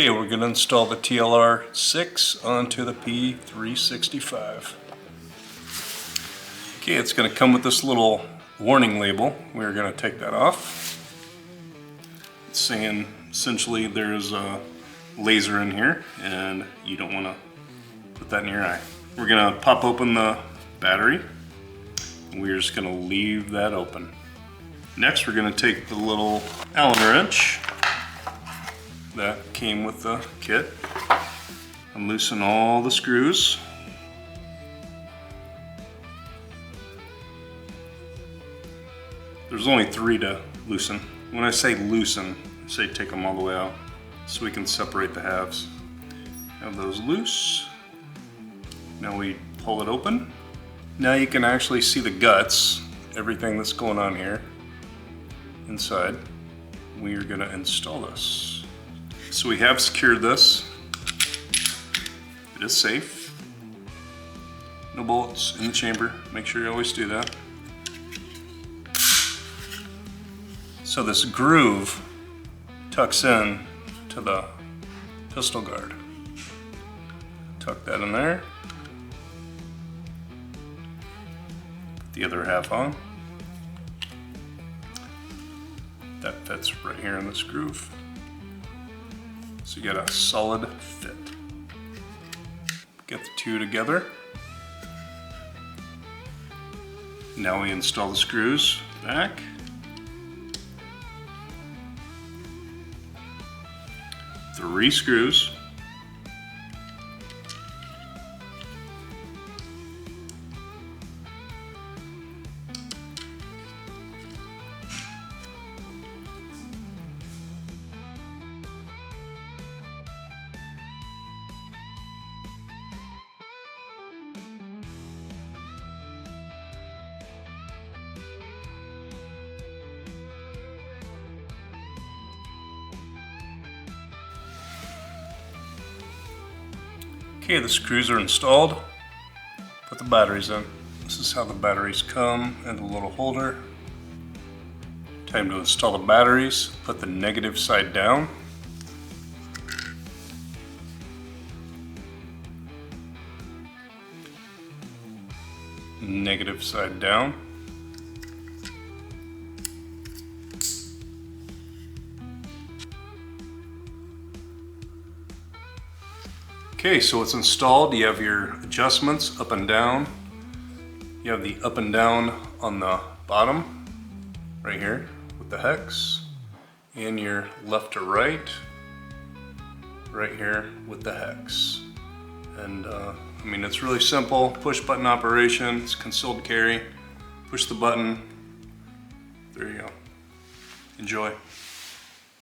Okay, we're going to install the TLR 6 onto the P365. Okay, it's going to come with this little warning label. We're going to take that off. It's saying essentially there's a laser in here and you don't want to put that in your eye. We're going to pop open the battery and we're just going to leave that open. Next, we're going to take the little Allen wrench that came with the kit and loosen all the screws. There's only 3 to loosen. When I say loosen, I say take them all the way out so we can separate the halves. Have those loose. Now we pull it open. Now you can actually see the guts, everything that's going on here inside. We are going to install this. So we have secured this. It is safe. No bullets in the chamber. Make sure you always do that. So this groove tucks in to the pistol guard. Tuck that in there. Put the other half on. That fits right here in this groove. So you got a solid fit. Get the 2 together. Now we install the screws back. Three screws. Okay, the screws are installed. Put the batteries in. This is how the batteries come in the little holder. Time to install the batteries. Put the negative side down. Negative side down. Okay, so it's installed. You have your adjustments up and down. You have the up and down on the bottom, right here with the hex, and your left to right here with the hex. And I mean, it's really simple. Push button operation. It's concealed carry. Push the button. There you go. Enjoy.